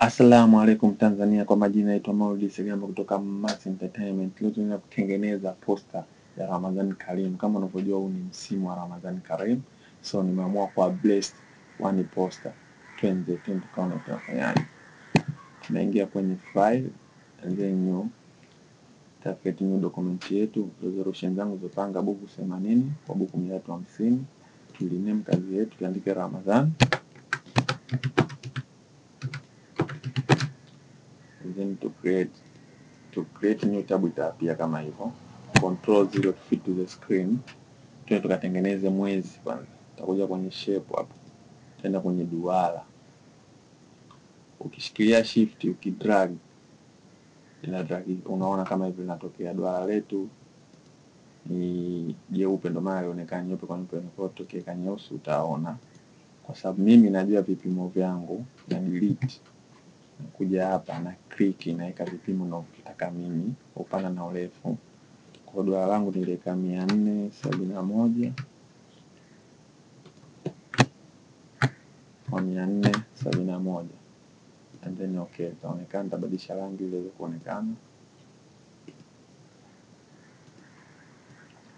Assalamu alaikum Tanzania, kwa majina naitwa Maulidi Segamba kutoka Mase Entertainment. Leo tunaenda kutengeneza poster ya Ramadhan Kareem. Kama unavyojua huu ni msimu wa Ramadhan Kareem. So nimeamua kwa blessed one poster. Tuenda kaona tunafanyaje. Tunaingia kwenye file and then new target new document yetu. Resolution zangu zopanga buku 80 kwa buku 350. Tuliname kazi yetu, tuandike Ramadhan. And then to create new tab itapia kama hivyo. Control 0 to fit to the screen. Tuende tukatengeneze mwezi kwanza. Tutakuja kwenye shape hapo. Tutaenda kwenye duara. Ukishikilia shift ukidrag ina drag, unaona kama hivi linatokea. Duara letu ni jeupe, ndio maana inaonekana nyeupe kwa nyeupe. Kwa tokea nyeusi utaona, kwa sababu mimi najua vipimo vyangu na delete. Kuja hapa na click naweka vipimo ninavyotaka mimi, upana na urefu. Kwa duara langu niliweka 471 kwa 471 and then okay, itaonekana. Tabadilisha rangi ili iweze kuonekana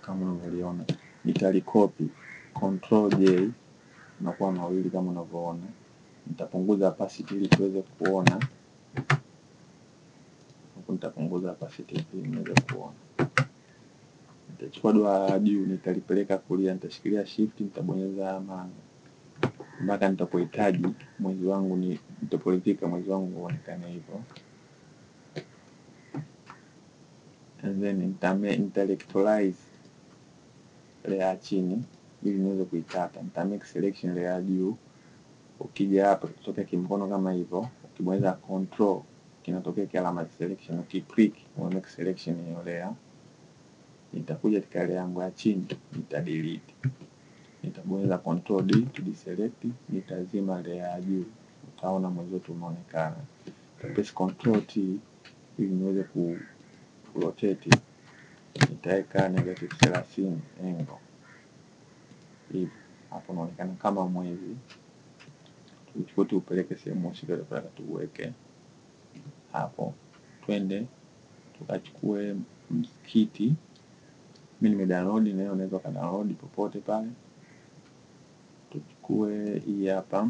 kama unavyoona. Nitalikopi control J na kwa mawili kama unavyoona. Nitapunguza opacity ili tuweze kuona. Nitapunguza opacity ili niweze kuona. Nitachukua duara juu, nitalipeleka kulia, nitashikilia shift, nitabonyeza mara mpaka nitapohitaji mwezi wangu ni nitapolitika mwezi wangu uonekane hivyo. And then nitalectorize layer chini ili niweze kuikata. Nitamake selection layer juu. Ukija hapa kutokea kimkono kama hivyo, ukibonyeza control kinatokea kialama selection. Ukiclick make selection hiyo layer. Nitakuja katika layer yangu ya chini, nitadelete. Nitabonyeza control D to deselect, nitazima layer ya juu. Utaona mwezi wetu umeonekana. Press control T ili niweze ku rotate. Nitaweka -30 angle. Hivi hapo unaonekana kama mwezi. Tuchukue tupeleke sehemu husika, tutaka tuweke hapo. Twende tukachukue msikiti. Mimi nimedownload, na unaweza kudownload popote pale. Tuchukue hii hapa.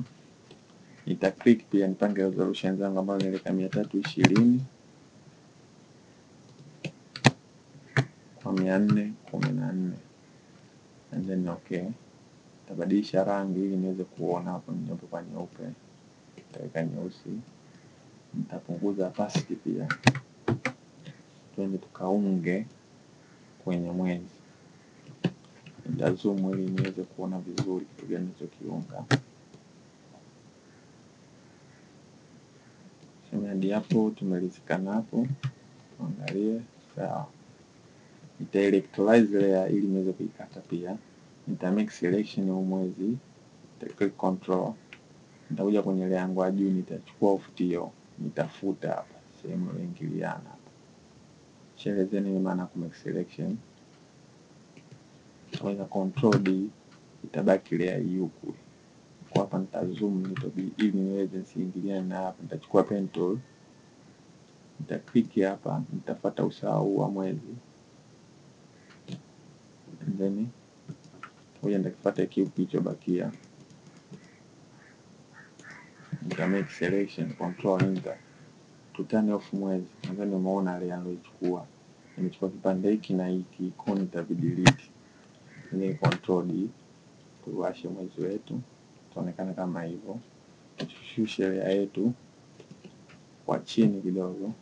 Nita click pia nipange resolution zangu ambazo nileka 320 kwa 414 and then okay. Tabadilisha rangi ili niweze kuona hapo nyeupe kwa nyeupe. Nitaweka nyeusi. Nitapunguza opacity pia. Twende tukaunge kwenye mwezi. Nitazoom ili niweze kuona vizuri kitu gani nilichokiunga. Hadi hapo tumelizikana hapo. Tuangalie sawa. Nitaelectorize layer ili niweze kuikata pia. Nitamake selection ya mwezi. Nita-click control. Nitakuja kwenye layer yangu ya juu, nitachukua ufutio. Nitafuta hapa sehemu iliyoingiliana hapa. Chelezeni ni maana ku make selection. Nitaweka control D, itabaki layer hii huku. Kwa hapa nitazoom ili niweze siingiliane na hapa. Nitachukua pen tool. Nita-click hapa, nitafuata usawa wa mwezi. And then ngoja nitakifuata cube kilichobakia. Nitamake selection, control enter. Turn off mwezi. Nadhani umeona layer niliyochukua. Nimechukua kipande hiki na hiki, kwa nitavidelete. Ni control D. Tuwashe mwezi wetu. Itaonekana kama hivyo. Tushushe layer yetu kwa chini kidogo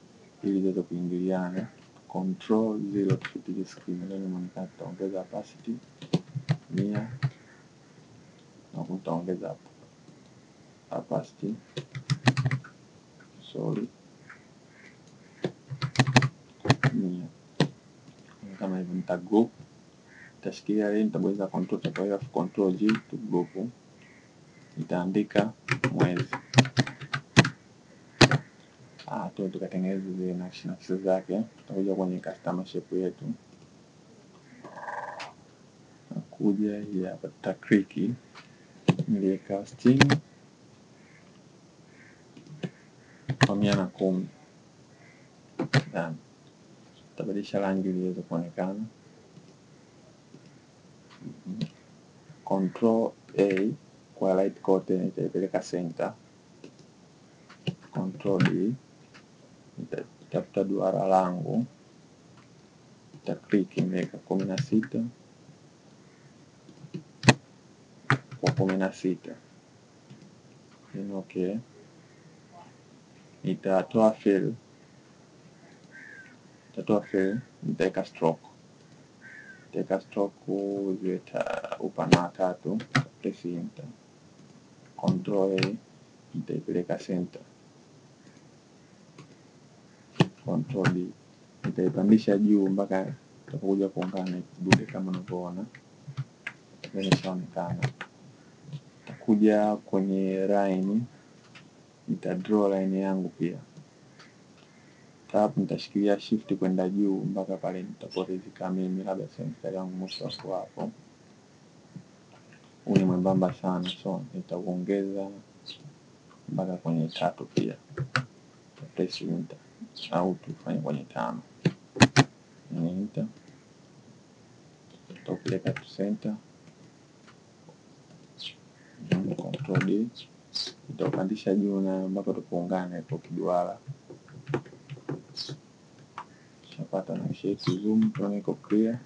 ili iweze kuingiliana. Control 0 to fit the screen. Ndio inaonekana. Tutaongeza opacity 100 na tutaongeza opacity kama hivyo. Nita group, nitashikilia lane, nitabonyeza control, nitaweka control G to group. Nitaandika mwezi. Tukatengeneza zile nakshi zake. Tutakuja kwenye customer shape yetu. Nakuja hii hapa, tuta click niliweka 60 kwa 110. Then tabadilisha rangi ili iweze kuonekana. Control A kwa light kote nitaipeleka center. Control D nitafuta duara langu, nita click nimeweka 16 kwa 16. Okay. Nitatoa fill, nitaweka stroke. Nitaweka stroke ziwe upana wa 3, press enter. Control A nitaipeleka center. Control D nitaipandisha juu mpaka tutakuja kuungana kidude kama unavyoona. Imeshaonekana. Nitakuja kwenye line, nita draw line yangu pia. Hapo nitashikilia shift kwenda juu mpaka pale nitaporidhika mimi, labda mstari wangu mwisho hapo. Huu ni mwembamba sana, so nitaongeza mpaka kwenye 3 pia. Press enter au tufanye kwenye 5. Enter. Tutapeleka to center. Control D nitapandisha juu na mpaka tupoungane hapo kiduara. Shapata na shape zoom tuone iko clear.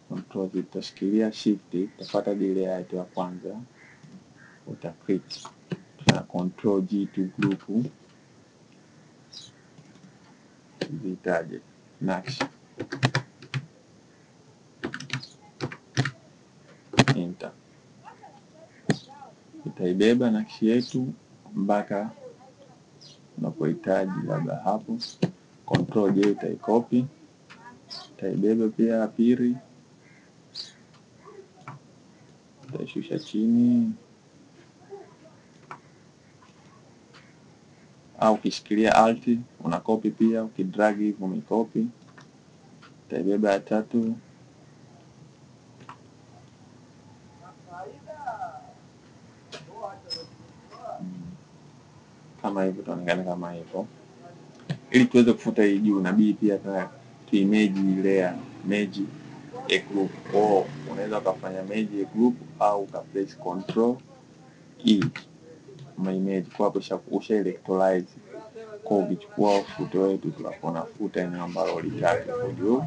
Control Z utashikilia shift, utapata delay yetu ya kwanza, uta click na control G to group zitaje nakshi, enter. Itaibeba nakshi yetu mpaka unapohitaji, labda hapo. Control J itaicopy, itaibeba pia pili, itaishusha chini, au ukishikilia alt una copy pia, ukidrag hivi umecopy. Itaibeba ya 3, kama hivyo, tunaangalia kama hivyo. Ili tuweze kufuta hii juu na B pia tu image layer, merge a group. Unaweza kufanya merge a group au ka press control E my image kwa hapo usha electrolyze. Kwa ukichukua ufuto wetu tunafuta eneo ambalo litaki kwa juu.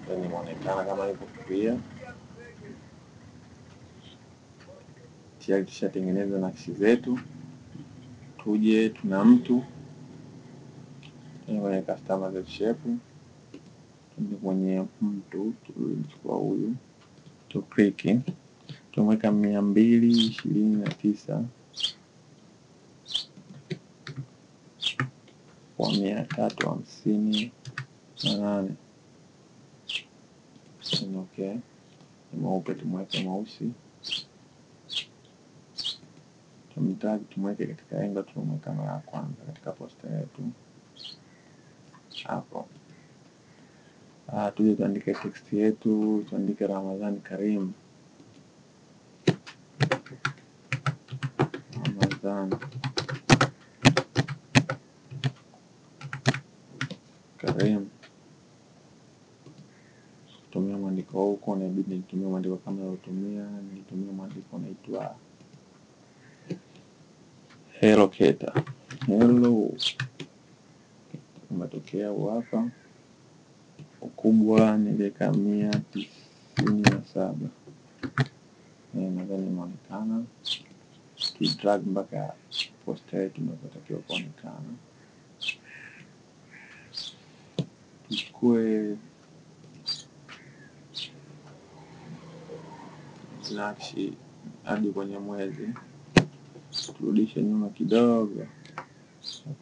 Ndio inaonekana kama hivyo clear. Tayari tushatengeneza nakshi zetu. Tuje tuna mtu kwenye customer shape, kwenye mtu tulichukua huyu, tu click, tumweka 229 kwa 358. Okay, mweupe tumweke mweusi, tumtag tumweke katika engo, tumweka mara ya kwanza katika poster yetu hapo. Tuje tuandike text yetu, tuandike Ramadhan Kareem. Ramadhan Kareem. Tumia mwandiko huko, na inabidi nitumie mwandiko kama nilitumia mwandiko unaitwa hello keta. Hello. Umetokea hapa. Ukubwa niliweka 197. Nadhani inaonekana. Drag mpaka poster yetu inapotakiwa kuonekana. Tuchukue nakshi hadi kwenye mwezi. Turudishe nyuma kidogo.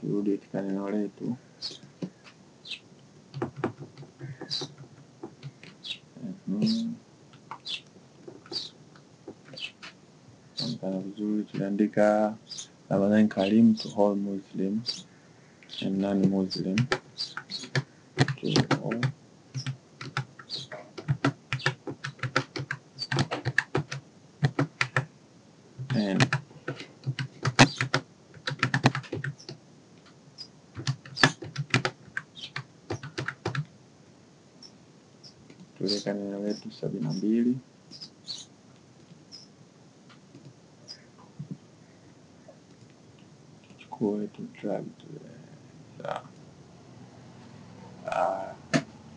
Turudi katika neno letu. Kama vizuri tunaandika Ramadhan Kareem to all Muslims and non-Muslim, to all and 72. Tuchukue tu drag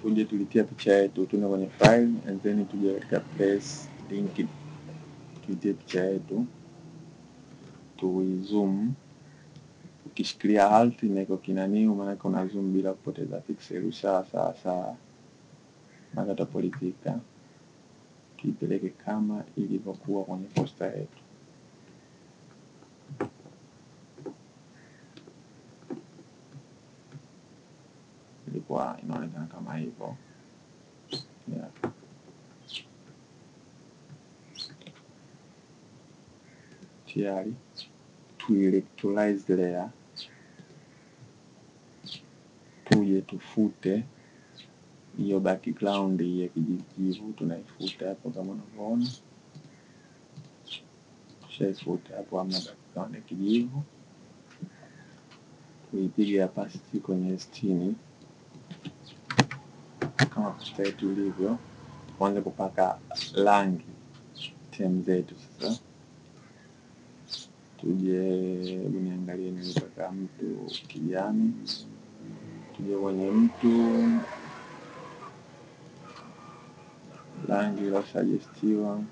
tuje tulitia picha yetu, tuna kwenye file and then tuje katika place link, tulitie picha yetu, tuizoom. Ukishikilia alt na iko kinaniu, maana kuna zoom bila kupoteza pixel. Sawa maana tapolitika tuipeleke kama ilivyokuwa kwenye poster yetu. Ilikuwa inaonekana kama hivyo. Yeah. Tayari tuelectrolize layer, tuje tufute hiyo background ya kijivu, tunaifuta hapo kama unavyoona. Tushaifuta hapo ama background ya kijivu, tuipige opacity kwenye 60 kama poster yetu ilivyo. Tuanze kupaka rangi tem zetu. Sasa tuje niangalie nilipaka mtu kijani, tuje kwenye mtu rangi ilo suggestiwa,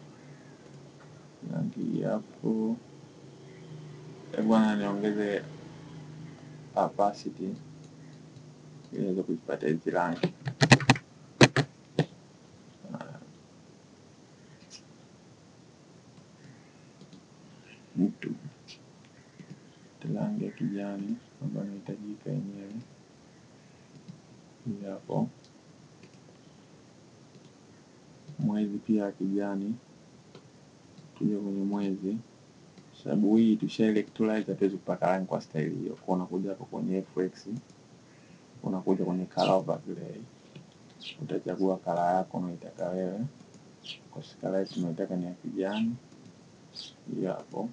rangi hapo. Bwana niongeze opacity ili niweze kupata hizi rangi. Mtu rangi ya kijani ambayo inahitajika yenyewe hapo. Mwezi pia kijani, tuje kwenye mwezi, sababu hii tusha electrolize, hatuwezi kupaka rangi kwa style hiyo. Kwa unakuja hapo kwenye FX, unakuja kwenye color overlay, utachagua color yako unaitaka wewe. Kwa color yetu tunataka ni ya kijani hapo.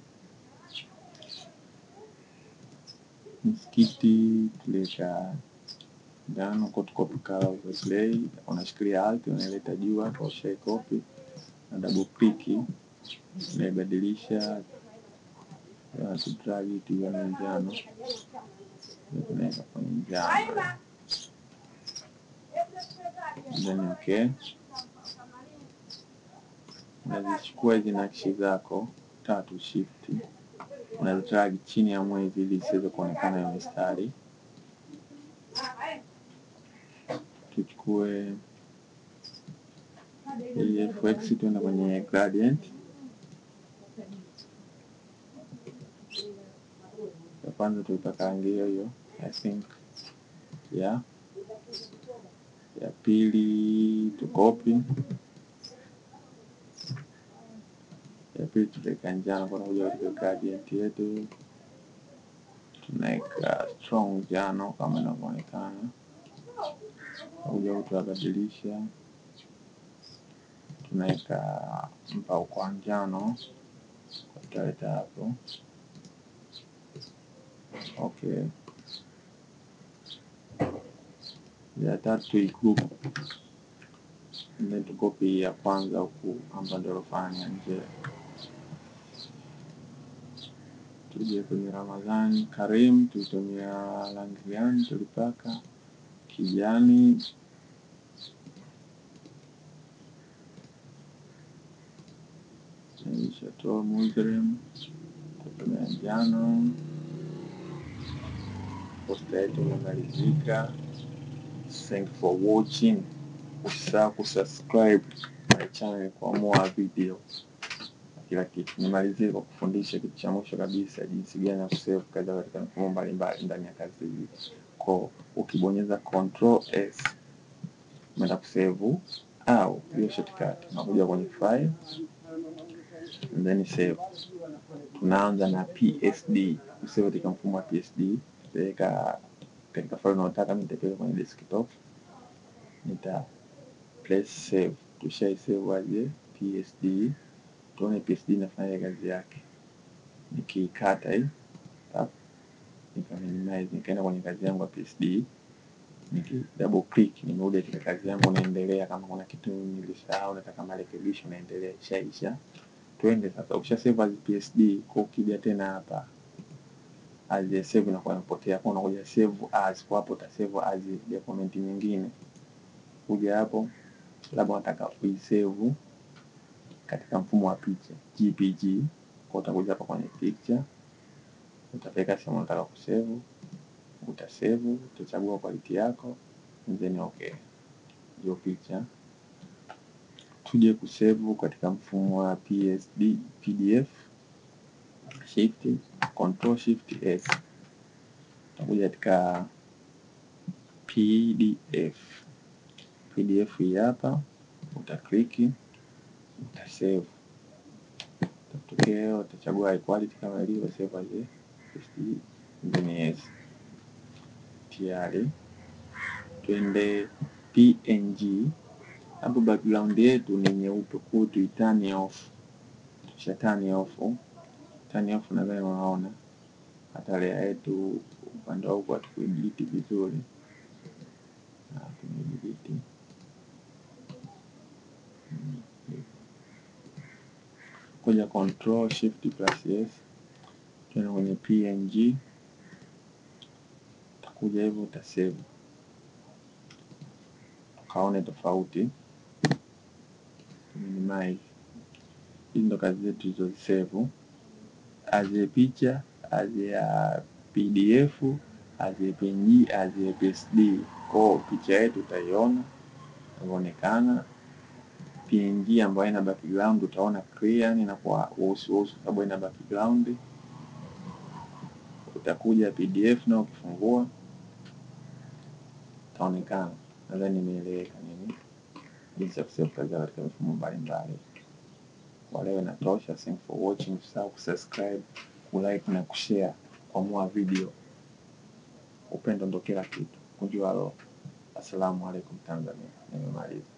Msikiti tuleka njano, copy color overlay, unashikilia alt unaileta juu hapo, share copy na double click, unaibadilisha ya drag it iwe njano, tunaweka kwenye njano. Then okay, unazichukua hizi nakshi zako 3 shift, unazidrag chini ya mwezi ili isiweze kuonekana hiyo mistari. Tuchukue hii FX, tuenda kwenye gradient. Ya kwanza tuipaka rangi hiyo I think. Ya pili tukopi, ya pili tuweka njano. Kwa kuja katika gradient yetu tunaweka strong njano kama inavyoonekana. Kuja tutabadilisha, tunaweka mpau kwa njano, tutaleta hapo. Okay, ya tatu igroup, ndio tukopi ya kwanza huku ambayo ndio rofani nje. Tuje kwenye Ramadhan Kareem, tutumia rangi gani? Tulipaka kijani. Nishatoa Muslim, tutumia njano. Poster yetu imemalizika. Thank you for watching. Usisahau kusubscribe my channel kwa more video. Kila kitu nimalizie kwa kufundisha kitu cha mwisho kabisa, jinsi gani ya kusave kazi katika mifumo mbalimbali ndani ya kazi hii. Kwa ukibonyeza Control S unaenda kusave, au hiyo shortcut unakuja kwenye file and then save. Tunaanza na PSD, usave katika mfumo wa PSD. Tutaweka katika file unayotaka, mimi nitapeleka kwenye desktop, nita press save. Tushai save aje PSD, tuone PSD inafanya kazi yake. Nikikata hii nika minimize, nikaenda kwenye kazi yangu ya PSD, niki double click nimerudi katika kazi yangu, naendelea. Kama kuna kitu nilisahau nataka marekebisho, naendelea. Ishaisha. Tuende sasa. Ukisha save as PSD, kwa ukija tena hapa as save na kwa imepotea, kwa unakuja save as, kwa hapo uta save as document nyingine. Kuja hapo labda unataka kuisave katika mfumo wa picha JPG, kwa utakuja hapa kwenye picture, utapeka sehemu unataka kusave, utasave, utachagua quality yako, then okay, hiyo picha. Tuje kusave katika mfumo wa PSD PDF, shift control shift S, utakuja katika PDF hii hapa, utakliki, utasave, utatokea, utachagua high quality kama ilivyo, save as PSD, then yes, tayari. Tuende PNG. Hapo background yetu ni nyeupe, kwa tuitani off. Kisha turn off, nadhani unaona hata layer yetu upande wa huko hatukudelete vizuri, na tumedelete. Kuja control shift plus S, tuna kwenye PNG, utakuja hivyo utasave, kaone tofauti, minimize. Hizi ndo kazi zetu hizo save as a picture, as a PDF, as a PNG, as a PSD. Kwa picha yetu utaiona inaonekana, PNG ambayo ina background utaona clear, ni na kwa uso sababu ina background. Utakuja PDF na ukifungua itaonekana. Nadhani nimeeleweka nini jinsi ya kusave kazi katika mifumo mbalimbali. Kwa leo inatosha. Thanks for watching. Usisahau kusubscribe, kulike na kushare kwa more video. Upendo ndo kila kitu. Kunjua roho. Assalamu alaikum Tanzania. Nimemaliza.